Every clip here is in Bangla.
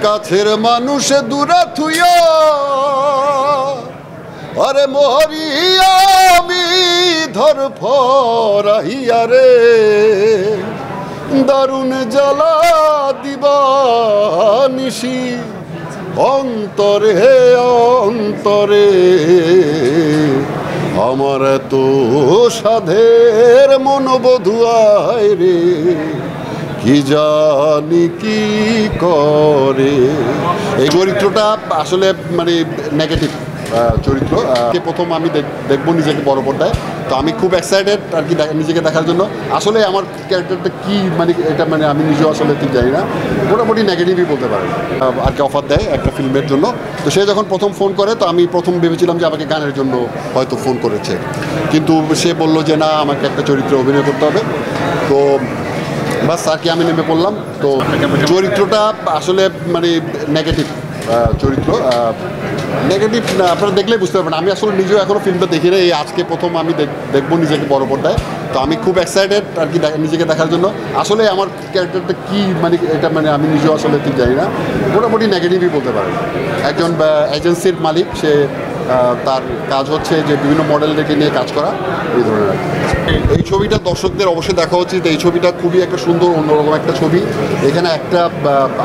কাছের মানুষে দূরে থুইয়া আরে মরিয়া আমি ধর ফরাইয়া রে দারুণ জ্বালা দিবা নিশি অন্তরে অন্তরে আমার তো সাধের মনোবধুয়ায় রে কি জানি কি করে। এই চরিত্রটা আসলে মানে নেগেটিভ চরিত্র। প্রথম আমি দেখবো নিজেকে বড় পর্দায়, তো আমি খুব এক্সাইটেড আর কি নিজেকে দেখার জন্য। আসলে আমার ক্যারেক্টারটা কি মানে এটা মানে আমি নিজেও আসলে ঠিক জানি না, মোটামুটি নেগেটিভই বলতে পারেন। আর কি অফার দেয় একটা ফিল্মের জন্য, তো সে যখন প্রথম ফোন করে তো আমি প্রথম ভেবেছিলাম যে আমাকে গানের জন্য হয়তো ফোন করেছে, কিন্তু সে বললো যে না আমাকে একটা চরিত্রে অভিনয় করতে হবে। তো বাস আর কি আমি নেমে পড়লাম। তো চরিত্রটা আসলে মানে নেগেটিভ চরিত্র। নেগেটিভ না, আপনারা দেখলেই বুঝতে পারবেন। আমি আসলে নিজেও এখনও ফিল্মটা দেখি না, এই আজকে প্রথম আমি দেখবো নিজেকে বড় পর্দায়, তো আমি খুব এক্সাইটেড আর কি নিজেকে দেখার জন্য। আসলে আমার ক্যারেক্টারটা কি মানে এটা মানে আমি নিজেও আসলে ঠিক জানি না, মোটামুটি নেগেটিভই বলতে পারেন। একজন এজেন্সির মালিক, সে তার কাজ হচ্ছে যে বিভিন্ন মডেলদেরকে নিয়ে কাজ করা, এই ধরনের। এই ছবিটা দর্শকদের অবশ্যই দেখা উচিত। এই ছবিটা খুবই একটা সুন্দর অন্যরকম একটা ছবি। এখানে একটা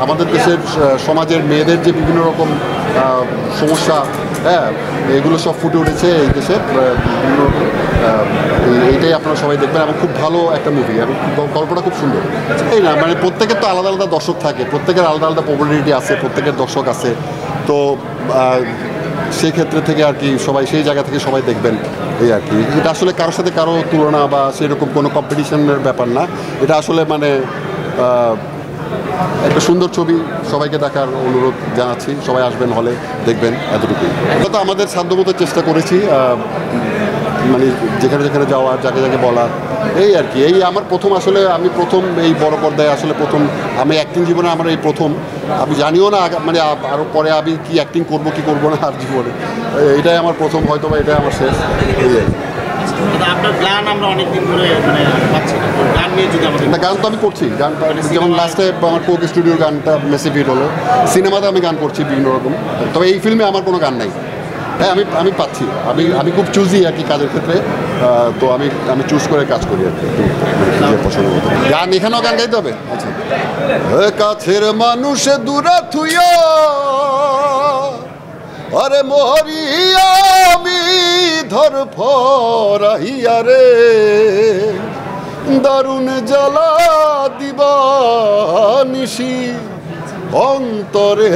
আমাদের দেশের সমাজের মেয়েদের যে বিভিন্ন রকম সমস্যা, হ্যাঁ, এগুলো সব ফুটে উঠেছে এই দেশের বিভিন্ন রকম। এইটাই আপনারা সবাই দেখবেন এবং খুব ভালো একটা মুভি এবং গল্পটা খুব সুন্দর। এই না মানে প্রত্যেকের তো আলাদা আলাদা দর্শক থাকে, প্রত্যেকের আলাদা আলাদা পপুলারিটি আছে, প্রত্যেকের দর্শক আছে। তো সেই ক্ষেত্রে থেকে আর কি সবাই সেই জায়গা থেকে সবাই দেখবেন এই আর কি। এটা আসলে কারোর সাথে কারো তুলনা বা সেরকম কোনো কম্পিটিশনের ব্যাপার না। এটা আসলে মানে একটা সুন্দর ছবি, সবাইকে দেখার অনুরোধ জানাচ্ছি। সবাই আসবেন, হলে দেখবেন, এতটুকুই। আমরা তো আমাদের সাধ্যমতো চেষ্টা করেছি, মানে যেখানে যেখানে যাওয়ার, যাকে যাকে বলার, এই আর কি। এই আমার প্রথম আসলে আমি প্রথম এই বড় পর্দায় আসলে প্রথম আমি অ্যাক্টিং জীবনে আমার এই প্রথম। আমি জানিও না মানে আরও পরে আমি কি অ্যাক্টিং করবো কি করবো না আর জীবনে, এটাই আমার প্রথম, হয়তো বা এটাই আমার শেষ। গান তো আমি করছি, গানটা যেমন লাস্টে আমার কোক স্টুডিওর গানটা মেসি হিট হলো। সিনেমাতে আমি গান করছি বিভিন্ন রকম, তবে এই ফিল্মে আমার কোনো গান নাই। হ্যাঁ, আমি পাচ্ছি, আমি খুব চুজি আর কি কাজের ক্ষেত্রে। তো আমি চুজ করে কাজ করি আর কি, পছন্দ মতো। গান এখানেও গান গাইতে হবে। আচ্ছা, কাছের মানুষে দূরে থুইয়া আরে মরিয়া আমি ধর ফরাইয়া রে দারুণ জ্বালা দিবা নিশি অন্তরে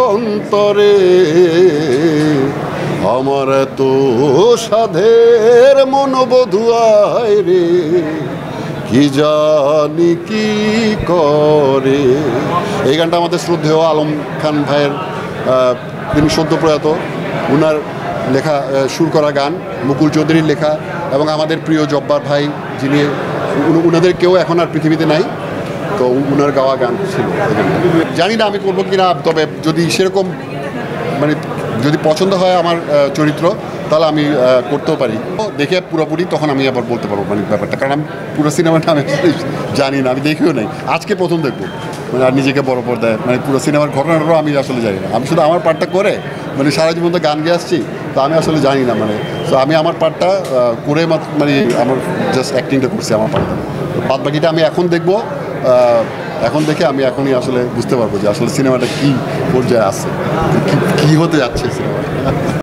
অন্তরে আমার তো সাধের মনোবধুয়ায় রে কি জানি কি করে। এই গানটা আমাদের শ্রদ্ধেয় আলম খান ভাইয়ের, তিনি সদ্য প্রয়াত, উনার লেখা সুর করা গান, মুকুল চৌধুরীর লেখা, এবং আমাদের প্রিয় জব্বার ভাই যিনি, উনাদের কেউ এখন আর পৃথিবীতে নাই, তো উনার গাওয়া গান ছিল। জানি না আমি করবো কিনা, তবে যদি সেরকম মানে যদি পছন্দ হয় আমার চরিত্র, তাহলে আমি করতেও পারি। দেখে পুরোপুরি তখন আমি আবার বলতে পারবো মানে ব্যাপারটা, কারণ আমি পুরো সিনেমাটা আমি জানি না, আমি দেখেও নাই, আজকে প্রথম দেখবো। মানে আর নিজেকে বড় পর্দায় মানে পুরো সিনেমার ঘটনাটাও আমি আসলে জানি না। আমি শুধু আমার পার্টটা করে মানে সারা জীবন তো গান গেয়ে আসছি, তো আমি আসলে জানি না মানে। তো আমি আমার পার্টটা করে মানে আমার জাস্ট অ্যাক্টিংটা করছি আমার পার্টটা, বাদ বাকিটা আমি এখন দেখবো। এখন দেখে আমি এখনই আসলে বুঝতে পারবো যে আসলে সিনেমাটা কী পর্যায়ে আছে, কী হতে যাচ্ছে সিনেমাটা।